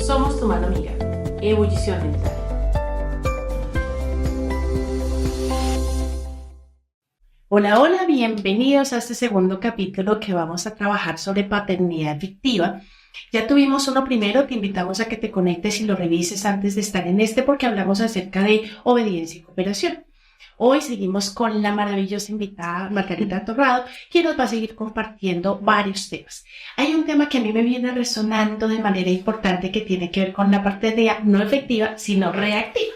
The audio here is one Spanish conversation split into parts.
Somos tu mano amiga. Ebullición mental. Hola, hola, bienvenidos a este segundo capítulo que vamos a trabajar sobre paternidad afectiva. Ya tuvimos uno primero, te invitamos a que te conectes y lo revises antes de estar en este porque hablamos acerca de obediencia y cooperación. Hoy seguimos con la maravillosa invitada Margarita Torrado, quien nos va a seguir compartiendo varios temas. Hay un tema que a mí me viene resonando de manera importante que tiene que ver con la paternidad no efectiva, sino reactiva,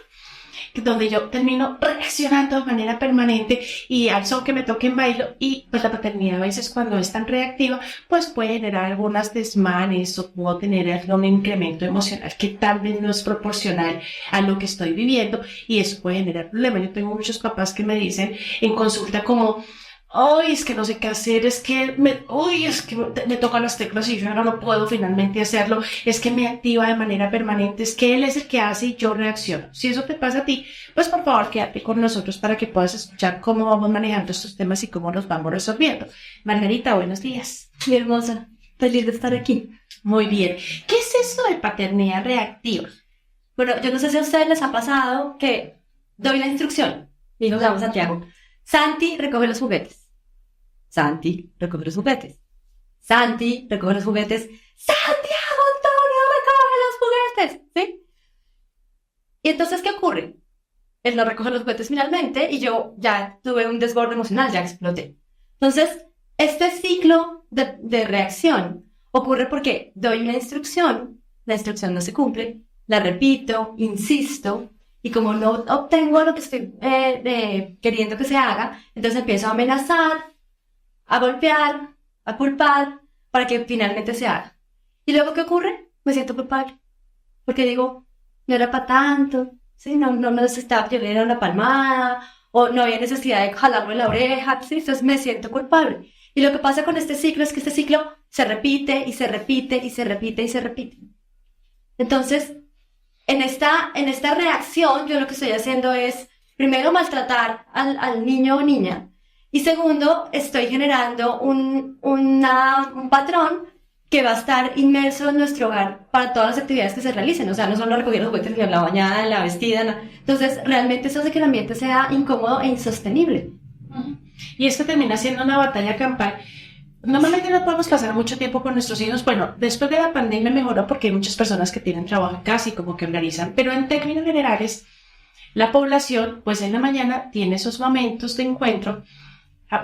donde yo termino reaccionando de manera permanente y al son que me toque en bailo, y pues la paternidad a veces cuando es tan reactiva pues puede generar algunas desmanes o puedo tener algún incremento emocional que tal vez no es proporcional a lo que estoy viviendo y eso puede generar problemas. Yo tengo muchos papás que me dicen en consulta como: ay, es que no sé qué hacer, es que me tocan las teclas y yo ahora no puedo finalmente hacerlo, es que me activa de manera permanente, es que él es el que hace y yo reacciono. Si eso te pasa a ti, pues por favor quédate con nosotros para que puedas escuchar cómo vamos manejando estos temas y cómo los vamos resolviendo. Margarita, buenos días. Mi hermosa, feliz de estar aquí. Muy bien. ¿Qué es eso de paternidad reactiva? Bueno, yo no sé si a ustedes les ha pasado que doy la instrucción. Mi hijo se llama Santiago. Santi, recoge los juguetes. Santi, recoge los juguetes. Santi, recoge los juguetes. Santiago Antonio, recoge los juguetes. ¿Sí? Y entonces, ¿qué ocurre? Él no recoge los juguetes finalmente y yo ya tuve un desborde emocional, ya exploté. Entonces, este ciclo de reacción ocurre porque doy una instrucción, la instrucción no se cumple, la repito, insisto, y como no obtengo lo que estoy queriendo que se haga, entonces empiezo a amenazar, a golpear, a culpar, para que finalmente se haga. ¿Y luego qué ocurre? Me siento culpable, porque digo, no era para tanto, ¿sí? No necesitaba que le diera una palmada, o no había necesidad de jalarme la oreja, ¿sí? Entonces me siento culpable. Y lo que pasa con este ciclo es que este ciclo se repite, y se repite, y se repite, y se repite. Entonces, en esta reacción, yo lo que estoy haciendo es, primero, maltratar al niño o niña, y segundo, estoy generando un patrón que va a estar inmerso en nuestro hogar para todas las actividades que se realicen. O sea, no solo recoger los juguetes, ni la bañada, la vestida, no. Entonces, realmente eso hace que el ambiente sea incómodo e insostenible. Y esto termina siendo una batalla campal. Normalmente no podemos pasar mucho tiempo con nuestros hijos. Bueno, después de la pandemia mejoró porque hay muchas personas que tienen trabajo en casa y como que organizan, pero en términos generales, la población, pues en la mañana tiene esos momentos de encuentro,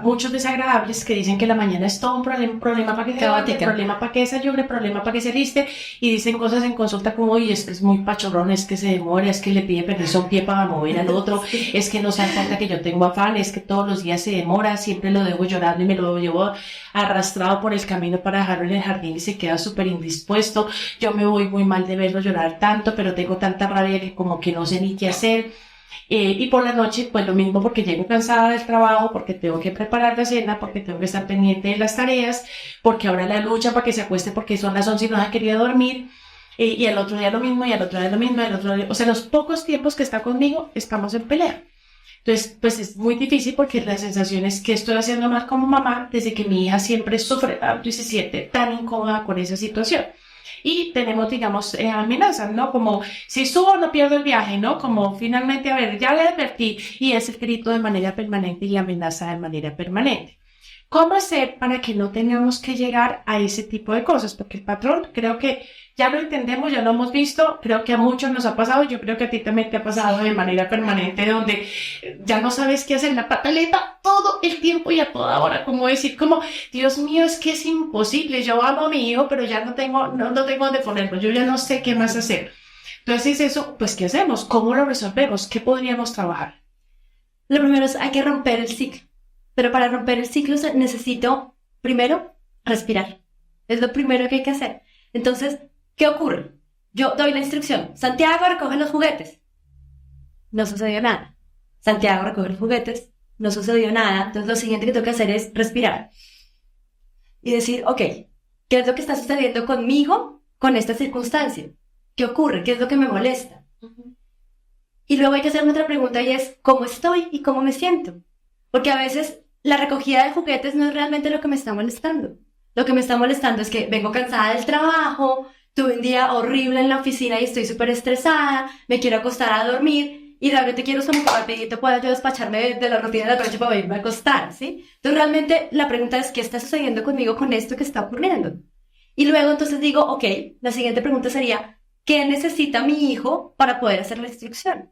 muchos desagradables que dicen que la mañana es todo un problema para que se levante, problema para que desayune, problema para que se liste, y dicen cosas en consulta como: oye, es que es muy pachorrón, es que se demora, es que le pide permiso a un pie para mover al otro, es que no se dan cuenta que yo tengo afán, es que todos los días se demora, siempre lo dejo llorando y me lo llevo arrastrado por el camino para dejarlo en el jardín y se queda súper indispuesto, yo me voy muy mal de verlo llorar tanto, pero tengo tanta rabia que como que no sé ni qué hacer. Y por la noche, pues lo mismo, porque llego cansada del trabajo, porque tengo que preparar la cena, porque tengo que estar pendiente de las tareas, porque ahora la lucha para que se acueste porque son las 11 y no ha querido dormir, y el otro día lo mismo, y al otro día lo mismo, y al otro día, o sea, los pocos tiempos que está conmigo, estamos en pelea. Entonces, pues es muy difícil porque la sensación es que estoy haciendo mal como mamá desde que mi hija siempre sufre tanto y se siente tan incómoda con esa situación. Y tenemos, digamos, amenazas, ¿no? Como, si subo no pierdo el viaje, ¿no? Como, finalmente, a ver, ya le advertí, y es el grito de manera permanente y la amenaza de manera permanente. ¿Cómo hacer para que no tengamos que llegar a ese tipo de cosas? Porque el patrón, creo que ya lo entendemos, ya lo hemos visto, creo que a muchos nos ha pasado, yo creo que a ti también te ha pasado de manera permanente, donde ya no sabes qué hacer, la pataleta todo el tiempo y a toda hora, como decir, como, Dios mío, es que es imposible, yo amo a mi hijo, pero ya no tengo dónde ponerlo, yo ya no sé qué más hacer. Entonces eso, pues, ¿qué hacemos? ¿Cómo lo resolvemos? ¿Qué podríamos trabajar? Lo primero es, hay que romper el ciclo. Pero para romper el ciclo necesito, primero, respirar. Es lo primero que hay que hacer. Entonces, ¿qué ocurre? Yo doy la instrucción: Santiago, recoge los juguetes. No sucedió nada. Santiago, recoge los juguetes. No sucedió nada. Entonces, lo siguiente que tengo que hacer es respirar. Y decir, ok, ¿qué es lo que está sucediendo conmigo con esta circunstancia? ¿Qué ocurre? ¿Qué es lo que me molesta? Y luego hay que hacerme otra pregunta y es, ¿cómo estoy y cómo me siento? Porque a veces la recogida de juguetes no es realmente lo que me está molestando. Lo que me está molestando es que vengo cansada del trabajo, tuve un día horrible en la oficina y estoy súper estresada, me quiero acostar a dormir y realmente quiero como que rapidito pueda yo despacharme de la rutina de la noche para irme a acostar, ¿sí? Entonces realmente la pregunta es, ¿qué está sucediendo conmigo con esto que está ocurriendo? Y luego entonces digo, ok, la siguiente pregunta sería, ¿qué necesita mi hijo para poder hacer la instrucción?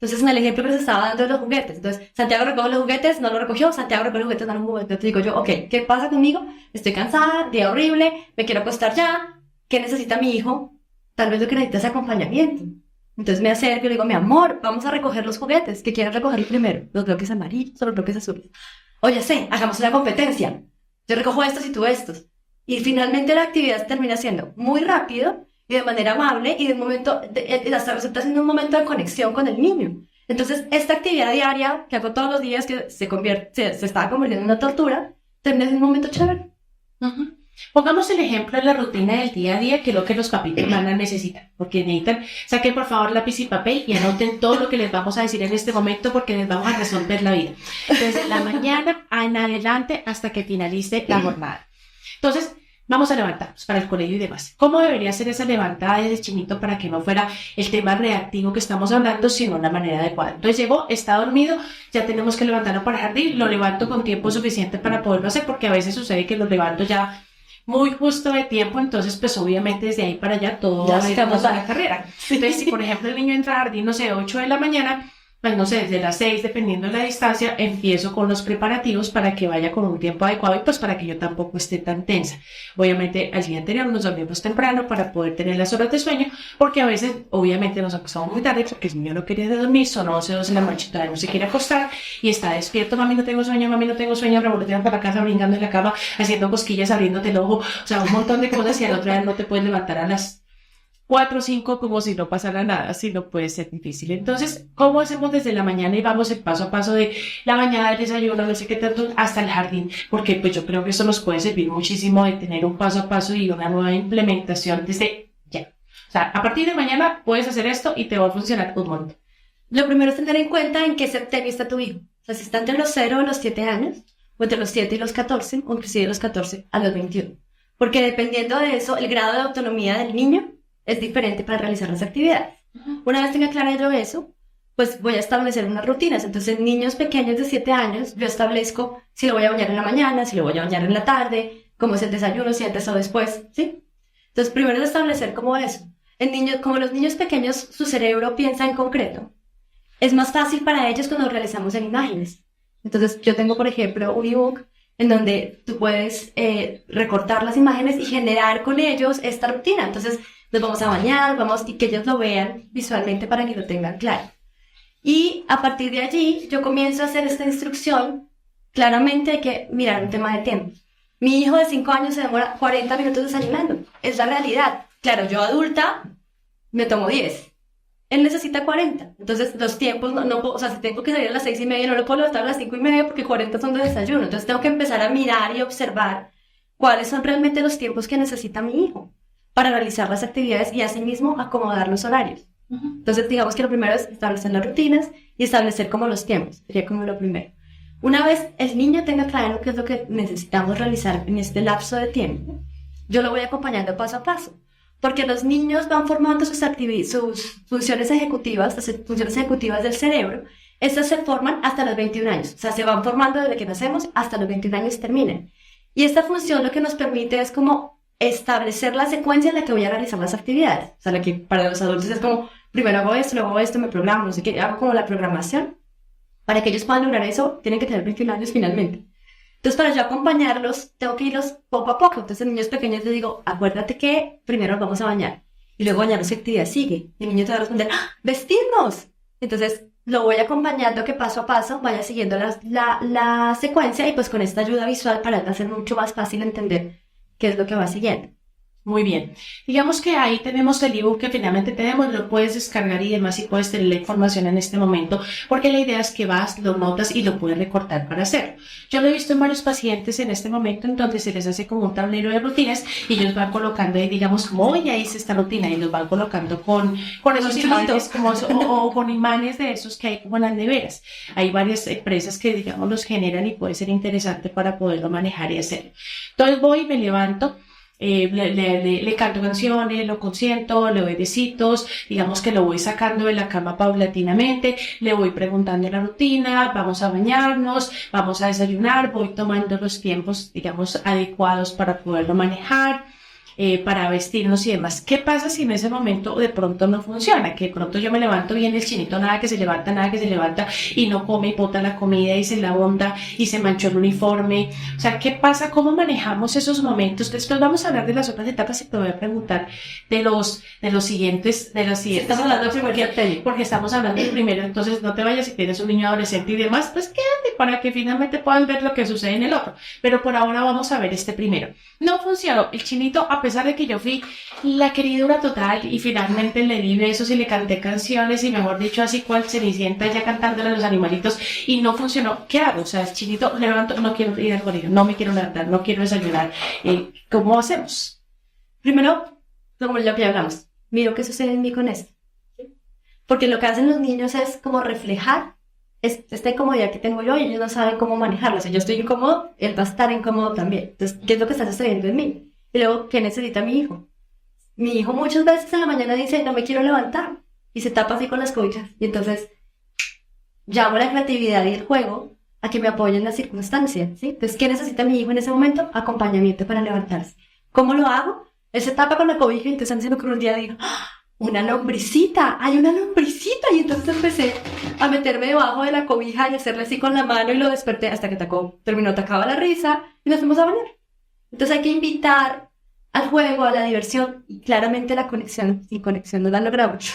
Entonces, en el ejemplo que les estaba dando de los juguetes, entonces, Santiago recoge los juguetes, no lo recogió, Santiago recoge los juguetes, no lo recogió. Entonces digo yo, ok, ¿qué pasa conmigo? Estoy cansada, día horrible, me quiero acostar ya. ¿Qué necesita mi hijo? Tal vez lo que necesita es acompañamiento. Entonces me acerco y le digo, mi amor, vamos a recoger los juguetes. ¿Qué quieres recoger primero? ¿Los bloques amarillos o los bloques azules? Oye, sé, hagamos una competencia. Yo recojo estos y tú estos. Y finalmente la actividad termina siendo muy rápido y de manera amable y de un momento, hasta resulta siendo un momento de conexión con el niño. Entonces, esta actividad diaria que hago todos los días, que se estaba convirtiendo en una tortura, termina siendo un momento chévere. Uh-huh. Pongamos el ejemplo de la rutina del día a día, que es lo que los papitos van a necesitar, porque necesitan, saquen por favor lápiz y papel y anoten todo lo que les vamos a decir en este momento porque les vamos a resolver la vida. Desde la mañana en adelante hasta que finalice la jornada. Entonces, vamos a levantarnos para el colegio y demás. ¿Cómo debería ser esa levantada desde chinito para que no fuera el tema reactivo que estamos hablando, sino la manera adecuada? Entonces llegó, está dormido, ya tenemos que levantarlo para el jardín, lo levanto con tiempo suficiente para poderlo hacer, porque a veces sucede que lo levanto ya muy justo de tiempo, entonces pues obviamente desde ahí para allá todo Ya estamos estamos a la carrera. Entonces si por ejemplo el niño entra al jardín, no sé, 8 de la mañana, pues no sé, desde las 6, dependiendo de la distancia, empiezo con los preparativos para que vaya con un tiempo adecuado y pues para que yo tampoco esté tan tensa. Obviamente al día anterior nos dormimos temprano para poder tener las horas de sueño, porque a veces obviamente nos acostamos muy tarde porque el niño no quería dormir, son 11, 12 de la noche, todavía no se quiere acostar y está despierto, mami no tengo sueño, revoloteando para la casa, brincando en la cama, haciendo cosquillas, abriéndote el ojo, o sea, un montón de cosas y al otro día no te puedes levantar a las 4 o 5 como si no pasara nada, si no puede ser difícil. Entonces, ¿cómo hacemos desde la mañana y vamos el paso a paso de la mañana, el desayuno, no sé qué tanto, hasta el jardín? Porque pues yo creo que eso nos puede servir muchísimo de tener un paso a paso y una nueva implementación desde ya. O sea, a partir de mañana puedes hacer esto y te va a funcionar un montón. Lo primero es tener en cuenta en qué septenio está tu hijo. O sea, si está entre los 0 y los 7 años, o entre los 7 y los 14, o inclusive los 14 a los 21. Porque dependiendo de eso, el grado de autonomía del niño es diferente para realizar las actividades. Una vez tenga claro yo eso, pues voy a establecer unas rutinas. Entonces, niños pequeños de 7 años, yo establezco si lo voy a bañar en la mañana, si lo voy a bañar en la tarde, cómo es el desayuno, si antes o después, ¿sí? Entonces, primero es establecer como eso. Como los niños pequeños, su cerebro piensa en concreto. Es más fácil para ellos cuando lo realizamos en imágenes. Entonces, yo tengo, por ejemplo, un ebook en donde tú puedes recortar las imágenes y generar con ellos esta rutina. Entonces, nos vamos a bañar, y que ellos lo vean visualmente para que lo tengan claro. Y a partir de allí, yo comienzo a hacer esta instrucción. Claramente hay que mirar un tema de tiempo. Mi hijo de 5 años se demora 40 minutos desayunando. Es la realidad. Claro, yo adulta me tomo 10. Él necesita 40. Entonces, los tiempos, no puedo, o sea, si tengo que salir a las 6:30, no lo puedo levantar a las 5:30 porque 40 son de desayuno. Entonces, tengo que empezar a mirar y observar cuáles son realmente los tiempos que necesita mi hijo para realizar las actividades y asimismo acomodar los horarios. Entonces, digamos que lo primero es establecer las rutinas y establecer como los tiempos. Sería como lo primero. Una vez el niño tenga claro qué es lo que necesitamos realizar en este lapso de tiempo, yo lo voy acompañando paso a paso. Porque los niños van formando sus funciones ejecutivas, las funciones ejecutivas del cerebro. Estas se forman hasta los 21 años. O sea, se van formando desde que nacemos hasta los 21 años terminan. Y esta función lo que nos permite es como establecer la secuencia en la que voy a realizar las actividades. O sea, la que para los adultos es como, primero hago esto, luego hago esto, me programo, no sé qué, hago como la programación. Para que ellos puedan lograr eso, tienen que tener 21 años finalmente. Entonces, para yo acompañarlos, tengo que irlos poco a poco. Entonces, a niños pequeños les digo, acuérdate que primero nos vamos a bañar. Y luego bañarnos, ¿qué actividad sigue? Y el niño te va a responder, ¡ah, vestirnos! Entonces, lo voy acompañando que paso a paso vaya siguiendo la secuencia y pues con esta ayuda visual para hacer mucho más fácil entender qué es lo que va siguiendo. Muy bien. Digamos que ahí tenemos el ebook que finalmente tenemos, lo puedes descargar y demás y puedes tener la información en este momento, porque la idea es que vas, lo notas y lo puedes recortar para hacerlo. Yo lo he visto en varios pacientes en este momento en donde se les hace como un tablero de rutinas y ellos van colocando ahí, digamos, como hoy ya hice esta rutina y los van colocando con esos imanes como o con imanes de esos que hay como en las neveras. Hay varias empresas que, digamos, los generan y puede ser interesante para poderlo manejar y hacerlo. Entonces voy, me levanto. le canto canciones, lo consiento, le doy besitos, digamos que lo voy sacando de la cama paulatinamente, le voy preguntando la rutina, vamos a bañarnos, vamos a desayunar, voy tomando los tiempos, digamos, adecuados para poderlo manejar. Para vestirnos y demás. ¿Qué pasa si en ese momento de pronto no funciona? Que de pronto yo me levanto bien, el chinito nada que se levanta y no come y bota la comida y se la onda y se manchó el uniforme. O sea, ¿qué pasa? ¿Cómo manejamos esos momentos? Después vamos a hablar de las otras etapas y te voy a preguntar de los siguientes. Estamos hablando del primer porque estamos hablando del primero, entonces no te vayas si tienes un niño adolescente y demás, pues quédate para que finalmente puedan ver lo que sucede en el otro. Pero por ahora vamos a ver este primero. No funcionó. El chinito, a pesar de que yo fui la queridura total y finalmente le di besos y le canté canciones y mejor dicho así cual Cenicienta ya cantándole a los animalitos y no funcionó, ¿qué hago? O sea, el chinito me levanto, no quiero ir al colegio, no me quiero levantar, no quiero desayunar. ¿Cómo hacemos? Primero, como ya hablamos, miro qué sucede en mí con esto. Porque lo que hacen los niños es como reflejar esta incomodidad que tengo yo y ellos no saben cómo manejarlo. O sea, yo estoy incómodo, él va a estar incómodo también. Entonces, ¿qué es lo que está sucediendo en mí? Y luego, ¿qué necesita mi hijo? Mi hijo muchas veces en la mañana dice, no me quiero levantar. Y se tapa así con las cobijas. Y entonces, llamo a la creatividad y el juego a que me apoyen en las circunstancias, ¿sí? Entonces, ¿qué necesita mi hijo en ese momento? Acompañamiento para levantarse. ¿Cómo lo hago? Él se tapa con la cobija y entonces antes se me ocurrió un día, digo, ¡ah! Una lombricita, hay una lombricita. Y entonces empecé a meterme debajo de la cobija y hacerle así con la mano y lo desperté hasta que atacaba la risa y nos fuimos a bañar. Entonces hay que invitar al juego, a la diversión y claramente la conexión. Sin conexión no la logramos.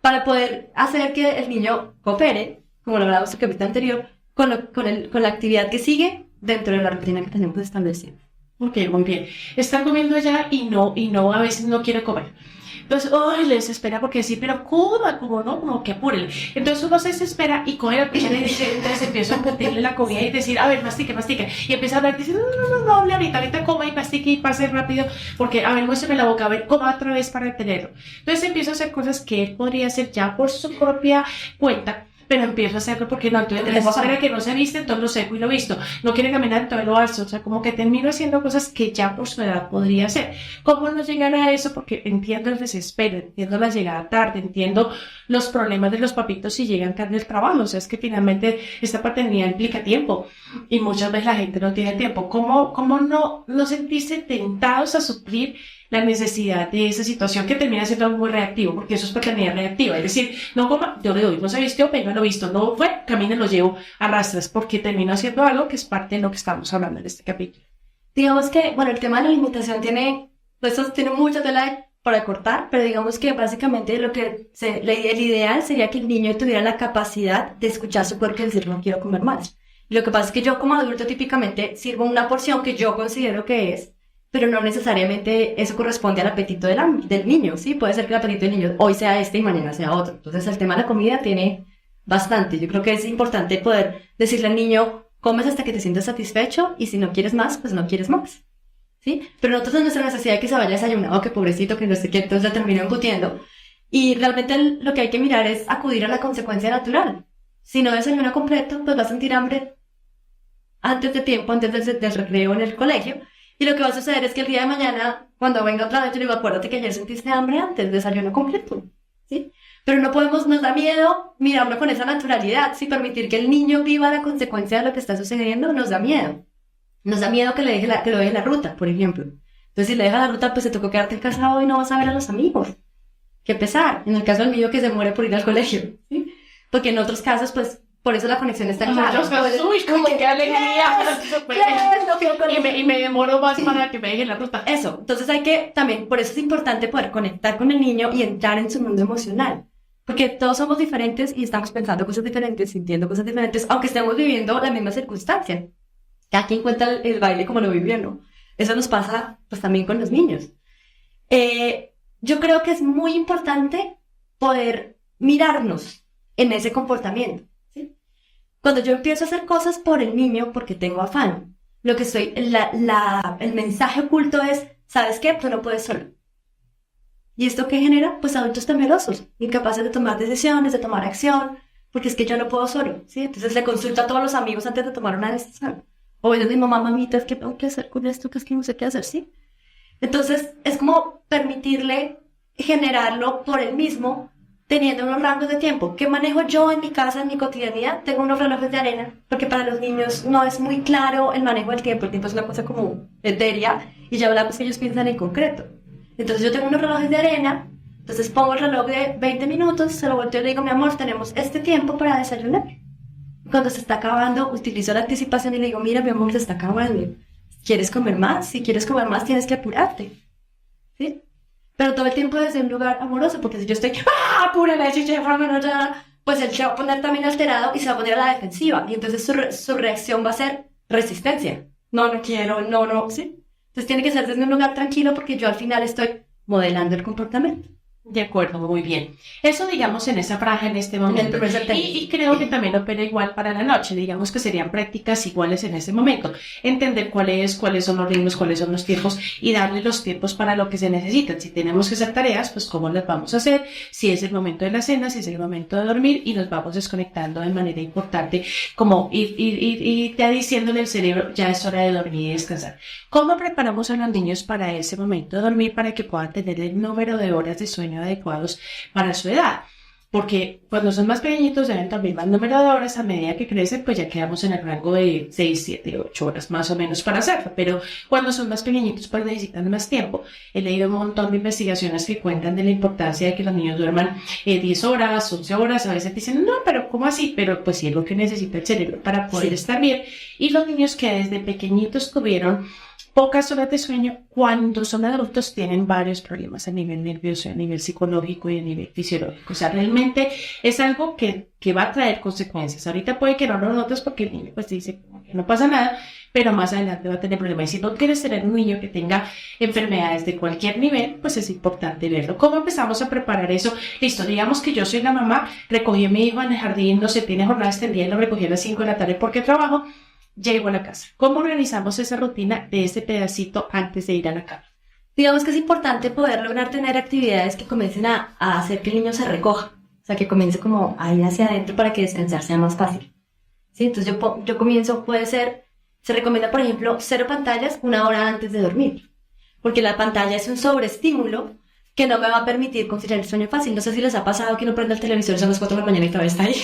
Para poder hacer que el niño coopere, como lo hablamos en el capítulo anterior, con la actividad que sigue dentro de la rutina que tenemos establecida. Ok, muy bien. Está comiendo ya y no, a veces no quiere comer. Entonces, les desespera porque sí, pero coma, como no, como que apúrenle. Entonces uno se desespera y coge la cuchara y dice, entonces empieza a meterle la comida y decir, a ver, mastique. Y empieza a hablar, dice, no, hable ahorita coma y mastique y pase rápido, porque, a ver, muéstrame la boca, a ver, coma otra vez para detenerlo. Entonces empiezo a hacer cosas que él podría hacer ya por su propia cuenta, pero empiezo a hacerlo porque no, entonces espera que no se viste, entonces lo seco y lo visto, no quiere caminar, entonces lo alzo, o sea, como que termino haciendo cosas que ya por su edad podría hacer. ¿Cómo no llegar a eso? Porque entiendo el desespero, entiendo la llegada tarde, entiendo los problemas de los papitos si llegan tarde al trabajo, o sea, es que finalmente esta paternidad implica tiempo y muchas veces la gente no tiene tiempo. ¿Cómo no sentirse tentados a suplir la necesidad de esa situación que termina siendo algo muy reactivo, porque eso es paternidad reactiva, es decir, no coma, yo le doy, no se vistió, venga, lo visto, no fue, camine, lo llevo, arrastras, porque termino haciendo algo que es parte de lo que estamos hablando en este capítulo. Digamos que, bueno, el tema de la alimentación tiene mucha tela para cortar, pero digamos que básicamente el ideal sería que el niño tuviera la capacidad de escuchar su cuerpo y decir, no quiero comer más. Y lo que pasa es que yo como adulto típicamente sirvo una porción que yo considero que es, pero no necesariamente eso corresponde al apetito del niño, ¿sí? Puede ser que el apetito del niño hoy sea este y mañana sea otro. Entonces el tema de la comida tiene bastante. Yo creo que es importante poder decirle al niño, comes hasta que te sientas satisfecho y si no quieres más, pues no quieres más, ¿sí? Pero nosotros nuestra necesidad de que se vaya desayunado, que pobrecito, que no sé qué, entonces la termino embutiendo. Y realmente lo que hay que mirar es acudir a la consecuencia natural. Si no desayuna completo, pues va a sentir hambre antes de tiempo, antes del recreo en el colegio. Y lo que va a suceder es que el día de mañana, cuando venga otra vez, yo le digo, acuérdate que ayer sentiste hambre antes, desayuno completo, ¿sí? Pero nos da miedo mirarlo con esa naturalidad, ¿sí? Permitir que el niño viva la consecuencia de lo que está sucediendo, nos da miedo. Nos da miedo que lo deje la ruta, por ejemplo. Entonces, si le deja la ruta, pues te tocó quedarte en casa hoy y no vas a ver a los amigos. Qué pesar. En el caso del niño que se muere por ir al colegio, ¿sí? Porque en otros casos, pues, por eso la conexión está clara. Uy, qué alegría. Y me demoro más para que me dejen la ruta. Eso. Entonces también, por eso es importante poder conectar con el niño y entrar en su mundo emocional. Porque todos somos diferentes y estamos pensando cosas diferentes, sintiendo cosas diferentes, aunque estemos viviendo la misma circunstancia. Cada quien cuenta el baile como lo vivió, ¿no? Eso nos pasa, pues, también con los niños. Yo creo que es muy importante poder mirarnos en ese comportamiento. Cuando yo empiezo a hacer cosas por el niño porque tengo afán, el mensaje oculto es, ¿sabes qué? Tú no puedes solo. ¿Y esto qué genera? Pues adultos temerosos, incapaces de tomar decisiones, de tomar acción, porque es que yo no puedo solo, ¿sí? Entonces le consulto a todos los amigos antes de tomar una decisión. O yo digo, mamá, mamita, ¿qué tengo que hacer con esto? ¿Qué es que no sé qué hacer? ¿Sí? Entonces, es como permitirle generarlo por él mismo, teniendo unos rangos de tiempo. ¿Qué manejo yo en mi casa, en mi cotidianidad? Tengo unos relojes de arena, porque para los niños no es muy claro el manejo del tiempo. El tiempo es una cosa como etérea, y ya hablamos que ellos piensan en concreto. Entonces yo tengo unos relojes de arena, entonces pongo el reloj de 20 minutos, se lo volteo y le digo, mi amor, tenemos este tiempo para desayunar. Cuando se está acabando, utilizo la anticipación y le digo, mira, mi amor, se está acabando. ¿Quieres comer más? Si quieres comer más, tienes que apurarte. ¿Sí? Pero todo el tiempo desde un lugar amoroso, porque si yo estoy, apúrale, pues él se va a poner también alterado y se va a poner a la defensiva. Y entonces su reacción va a ser resistencia. No quiero, no, ¿sí? Entonces tiene que ser desde un lugar tranquilo, porque yo al final estoy modelando el comportamiento. De acuerdo, muy bien. Eso, digamos, en esa franja, en este momento. Y creo que también opera igual para la noche. Digamos que serían prácticas iguales en ese momento. Entender cuáles son los ritmos, cuáles son los tiempos y darle los tiempos para lo que se necesitan. Si tenemos que hacer tareas, pues cómo las vamos a hacer. Si es el momento de la cena, si es el momento de dormir, y nos vamos desconectando de manera importante, como ir ya diciéndole al cerebro, ya es hora de dormir y descansar. ¿Cómo preparamos a los niños para ese momento de dormir para que puedan tener el número de horas de sueño adecuados para su edad? Porque cuando son más pequeñitos deben dormir más número de horas. A medida que crecen, pues ya quedamos en el rango de 6, 7, 8 horas más o menos para hacerlo. Pero cuando son más pequeñitos, pues necesitan más tiempo. He leído un montón de investigaciones que cuentan de la importancia de que los niños duerman 10 horas, 11 horas. A veces dicen, no, pero ¿cómo así? Pero pues sí es lo que necesita el cerebro para poder estar bien. Y los niños que desde pequeñitos tuvieron pocas horas de sueño, cuando son adultos tienen varios problemas a nivel nervioso, a nivel psicológico y a nivel fisiológico. O sea, realmente es algo que va a traer consecuencias. Ahorita puede que no lo notes porque el niño pues dice que no pasa nada, pero más adelante va a tener problemas. Y si no quieres tener un niño que tenga enfermedades de cualquier nivel, pues es importante verlo. ¿Cómo empezamos a preparar eso? Listo, digamos que yo soy la mamá, recogí a mi hijo en el jardín, no sé, tiene jornada extendida y lo recogí a las 5 de la tarde porque trabajo. Llego a la casa. ¿Cómo organizamos esa rutina de ese pedacito antes de ir a la cama? Digamos que es importante poder lograr tener actividades que comiencen a hacer que el niño se recoja. O sea, que comience como a ir hacia adentro para que descansar sea más fácil. ¿Sí? Entonces yo comienzo, puede ser, se recomienda, por ejemplo, 0 pantallas 1 hora antes de dormir. Porque la pantalla es un sobreestímulo que no me va a permitir conciliar el sueño fácil. No sé si les ha pasado que uno prende el televisor, son las 4 de la mañana y todavía está ahí.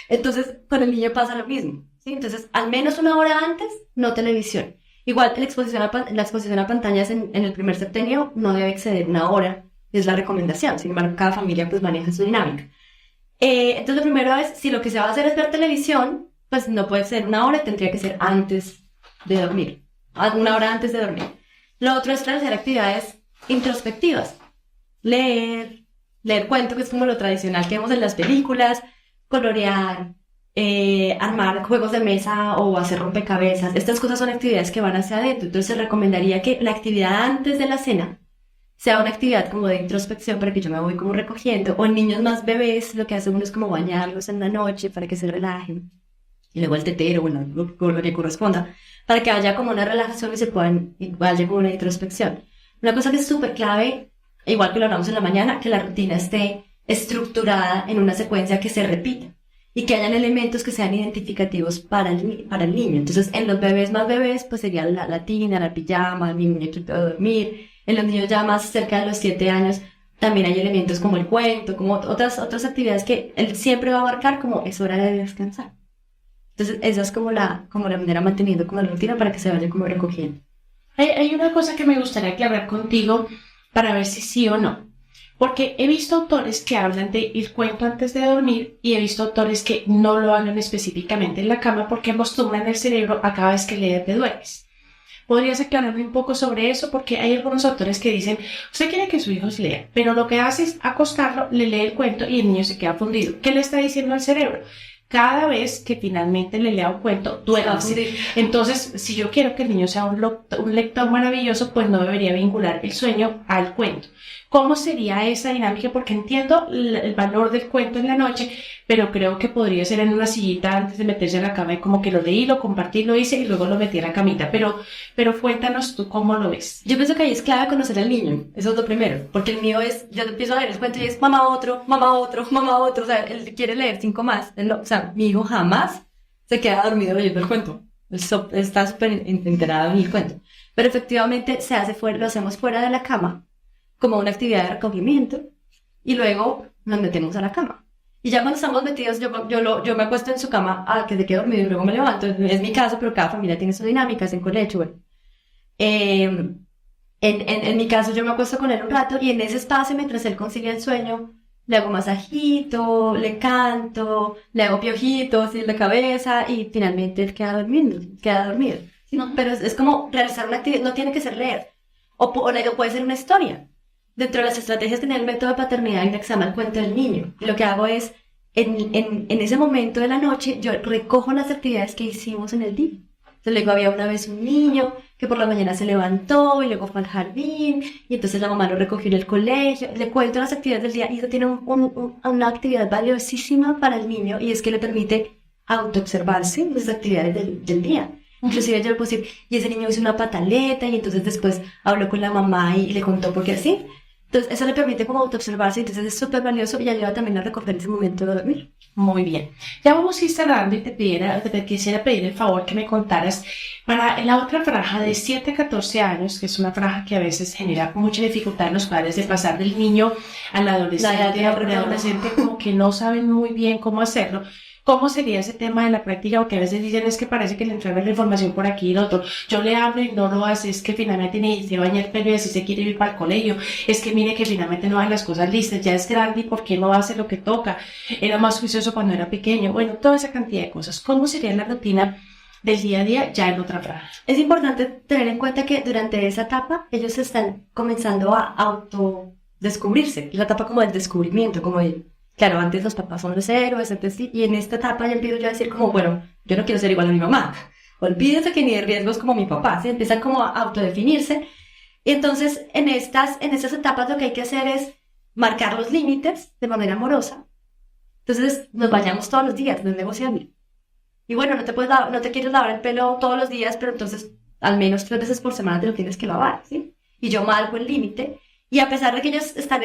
Entonces, con el niño pasa lo mismo. ¿Sí? Entonces, al menos 1 hora antes, no televisión. Igual, la exposición a pantallas en el primer septenio no debe exceder 1 hora, es la recomendación. Sin embargo, cada familia pues maneja su dinámica. Entonces, lo primero es, si lo que se va a hacer es ver televisión, pues no puede ser 1 hora, tendría que ser antes de dormir. 1 hora antes de dormir. Lo otro es realizar actividades introspectivas. Leer cuento, que es como lo tradicional que vemos en las películas, colorear, armar juegos de mesa o hacer rompecabezas. Estas cosas son actividades que van hacia adentro. Entonces se recomendaría que la actividad antes de la cena sea una actividad como de introspección para que yo me voy como recogiendo. O en niños más bebés lo que hace uno es como bañarlos en la noche para que se relajen. Y luego el tetero, bueno, lo que corresponda, para que haya como una relajación y se puedan, vaya como una introspección. Una cosa que es súper clave, igual que lo hablamos en la mañana, que la rutina esté estructurada en una secuencia que se repita y que hayan elementos que sean identificativos para el niño. Entonces, en los bebés más bebés, pues sería la tina, la pijama, mi muñequito de dormir. En los niños ya más cerca de los 7 años, también hay elementos como el cuento, como otras actividades que él siempre va a marcar como es hora de descansar. Entonces, esa es como la manera manteniendo como la rutina para que se vaya como recogiendo. Hay una cosa que me gustaría aclarar contigo para ver si sí o no. Porque he visto autores que hablan de ir cuento antes de dormir y he visto autores que no lo hablan específicamente en la cama porque acostumbran el cerebro a cada vez que lees te duermes. ¿Podrías aclararme un poco sobre eso? Porque hay algunos autores que dicen, usted quiere que su hijo lea, pero lo que hace es acostarlo, le lee el cuento y el niño se queda fundido. ¿Qué le está diciendo al cerebro? Cada vez que finalmente le lea un cuento, duérmase. Entonces, si yo quiero que el niño sea un lector maravilloso, pues no debería vincular el sueño al cuento. ¿Cómo sería esa dinámica? Porque entiendo el valor del cuento en la noche, pero creo que podría ser en una sillita antes de meterse a la cama y como que lo leí, lo compartí, lo hice y luego lo metí a la camita. Pero cuéntanos tú cómo lo ves. Yo pienso que ahí es clave conocer al niño. Eso es lo primero. Porque el mío es, yo empiezo a leer el cuento y es mamá otro, mamá otro, mamá otro. O sea, él quiere leer 5 más. O sea, mi hijo jamás se queda dormido leyendo el cuento. Él está súper enterado en el cuento. pero efectivamente se hace fuera, lo hacemos fuera de la cama, como una actividad de recogimiento, y luego nos metemos a la cama. Y ya cuando estamos metidos, yo me acuesto en su cama a que se quede dormido y luego me levanto. Es mi caso, pero cada familia tiene sus dinámicas en colecho. Bueno. En mi caso, yo me acuesto con él un rato y en ese espacio, mientras él concilia el sueño, le hago masajito, le canto, le hago piojitos en la cabeza y finalmente él queda dormido. ¿Sí? No, pero es como realizar una actividad, no tiene que ser leer, o puede ser una historia. Dentro de las estrategias tenía el método de paternidad que se llama el cuento del niño. Y lo que hago es, en ese momento de la noche, yo recojo las actividades que hicimos en el día. Entonces luego había una vez un niño que por la mañana se levantó y luego fue al jardín y entonces la mamá lo recogió en el colegio. Le cuento las actividades del día y eso tiene una actividad valiosísima para el niño y es que le permite autoobservarse las actividades del día. Inclusive yo le puedo decir, y ese niño hizo una pataleta y entonces después habló con la mamá y le contó por qué así. Entonces eso le permite como autoobservarse, entonces es súper valioso y ayuda también a recordar ese momento de dormir. Muy bien. Ya vamos a ir cerrando y te quisiera pedir el favor que me contaras para la otra franja de 7 a 14 años, que es una franja que a veces genera mucha dificultad en los padres de pasar del niño al adolescente, al preadolescente, como que no saben muy bien cómo hacerlo. ¿Cómo sería ese tema de la práctica? Porque a veces dicen es que parece que le entregan la información por aquí y lo otro. Yo le hablo y no lo hace, es que finalmente ni se baña el pelo y así se quiere ir para el colegio. Es que mire que finalmente no hace las cosas listas, ya es grande y ¿por qué no hace lo que toca? Era más juicioso cuando era pequeño. Bueno, toda esa cantidad de cosas. ¿Cómo sería la rutina del día a día ya en otra franja? Es importante tener en cuenta que durante esa etapa ellos están comenzando a autodescubrirse. Es la etapa como del descubrimiento, como de... Claro, antes los papás son los héroes, entonces, y en esta etapa ya empiezo yo a decir como, bueno, yo no quiero ser igual a mi mamá. Olvídense que ni de riesgos como mi papá, ¿sí? Empiezan como a autodefinirse. Y entonces, en estas etapas lo que hay que hacer es marcar los límites de manera amorosa. Entonces, nos bañamos todos los días, no es negociable. Y bueno, no te quieres lavar el pelo todos los días, pero entonces, al menos 3 veces por semana te lo tienes que lavar, ¿sí? Y yo marco el límite. Y a pesar de que ellos están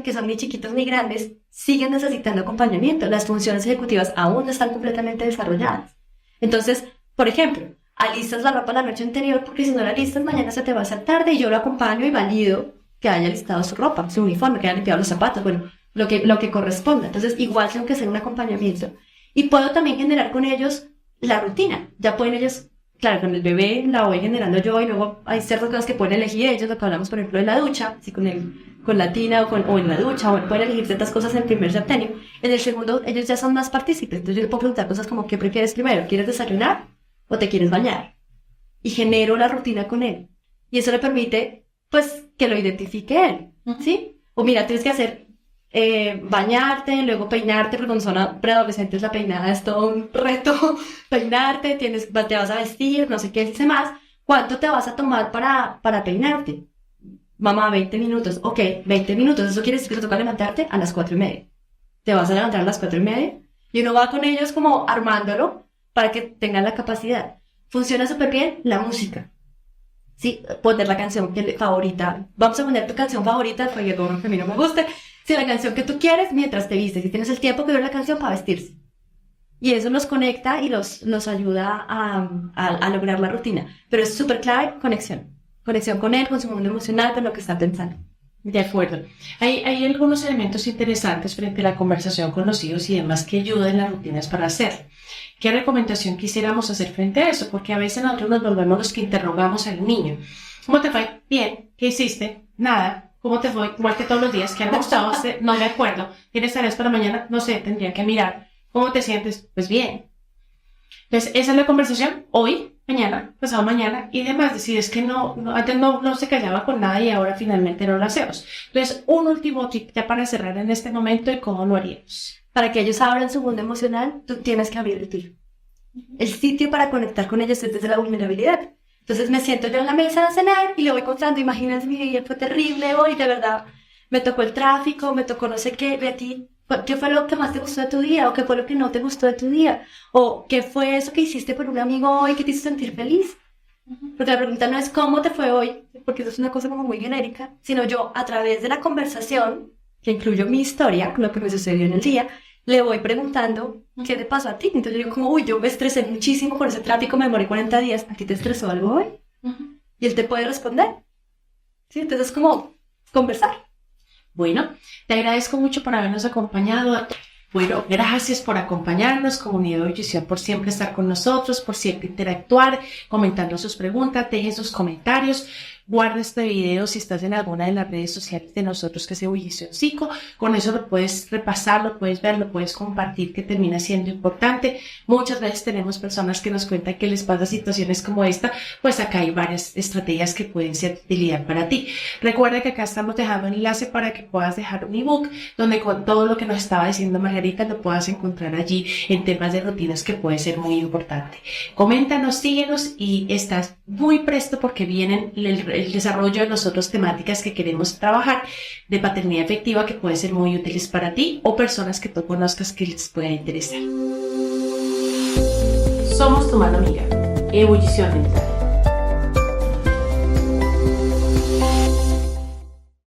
que son ni chiquitos ni grandes, siguen necesitando acompañamiento. Las funciones ejecutivas aún no están completamente desarrolladas. Entonces, por ejemplo, alistas la ropa la noche anterior porque si no la alistas mañana se te va a hacer tarde y yo lo acompaño y valido que haya listado su ropa, su uniforme, que haya limpiado los zapatos, bueno, lo que corresponda. Entonces, igual tengo que hacer un acompañamiento. Y puedo también generar con ellos la rutina. Ya pueden ellos... Claro, con el bebé la voy generando yo y luego hay ciertas cosas que pueden elegir ellos, lo que hablamos por ejemplo de la ducha, así con la tina o en la ducha, o pueden elegir ciertas cosas en el primer septenio. En el segundo ellos ya son más partícipes, entonces yo les puedo preguntar cosas como ¿qué prefieres primero? ¿Quieres desayunar o te quieres bañar? Y genero la rutina con él. Y eso le permite, pues, que lo identifique él, ¿sí? O mira, tienes que hacer... bañarte, luego peinarte, porque cuando son preadolescentes la peinada es todo un reto, peinarte, te vas a vestir, no sé qué dice más, ¿cuánto te vas a tomar para peinarte? Mamá, 20 minutos, ok, 20 minutos, eso quiere decir que te toca levantarte a las 4:30, te vas a levantar a las 4:30 y uno va con ellos como armándolo para que tengan la capacidad. Funciona súper bien la música. Sí, poner la canción favorita, vamos a poner tu canción favorita, porque todo lo que a mí no me guste. Sí, la canción que tú quieres mientras te vistes. Si tienes el tiempo que dura la canción para vestirse. Y eso los conecta y los ayuda a lograr la rutina. Pero es súper clave conexión. Conexión con él, con su mundo emocional, con lo que está pensando. De acuerdo. Hay algunos elementos interesantes frente a la conversación con los hijos y demás que ayudan en las rutinas para hacer. ¿Qué recomendación quisiéramos hacer frente a eso? Porque a veces nosotros nos volvemos los que interrogamos al niño. ¿Cómo te fue? Bien. ¿Qué hiciste? Nada. ¿Cómo te fue? Igual que todos los días, ¿qué han gustado? No me acuerdo. ¿Tienes tareas para mañana? No sé, tendría que mirar. ¿Cómo te sientes? Pues bien. Entonces, esa es la conversación hoy, mañana, pasado mañana y demás. Decir, es que antes no se callaba con nada y ahora finalmente no lo hacemos. Entonces, un último tip ya para cerrar en este momento y cómo lo haríamos. Para que ellos abran su mundo emocional, tú tienes que abrir el tuyo. El sitio para conectar con ellos es desde la vulnerabilidad. Entonces me siento yo en la mesa a cenar y le voy contando, imagínate, mi día fue terrible hoy, de verdad, me tocó el tráfico, me tocó no sé qué, Betty, ¿qué fue lo que más te gustó de tu día? ¿O qué fue lo que no te gustó de tu día? ¿O qué fue eso que hiciste por un amigo hoy que te hizo sentir feliz? Porque la pregunta no es cómo te fue hoy, porque eso es una cosa como muy genérica, sino yo a través de la conversación, que incluyo mi historia, lo que me sucedió en el día, le voy preguntando, ¿qué te pasó a ti? Entonces yo digo como, yo me estresé muchísimo por ese tráfico, me demoré 40 días, ¿a ti te estresó algo hoy? y él te puede responder. ¿Sí? Entonces es como conversar. Bueno, te agradezco mucho por habernos acompañado. Bueno, gracias por acompañarnos, comunidad de Ebullición, por siempre estar con nosotros, por siempre interactuar, comentando sus preguntas, dejen sus comentarios. Guarda este video si estás en alguna de las redes sociales de nosotros, que es Ebullición Psico. Con eso lo puedes repasar, lo puedes ver, lo puedes compartir, que termina siendo importante. Muchas veces tenemos personas que nos cuentan que les pasa situaciones como esta. Pues acá hay varias estrategias que pueden ser de utilidad para ti. Recuerda que acá estamos dejando un enlace para que puedas dejar un ebook donde con todo lo que nos estaba diciendo Margarita lo puedas encontrar allí en temas de rutinas, que puede ser muy importante. Coméntanos, síguenos y estás muy presto porque vienen el desarrollo de las otras temáticas que queremos trabajar de paternidad efectiva, que pueden ser muy útiles para ti o personas que tú conozcas que les pueda interesar. Somos tu mano amiga. Ebullición Mental.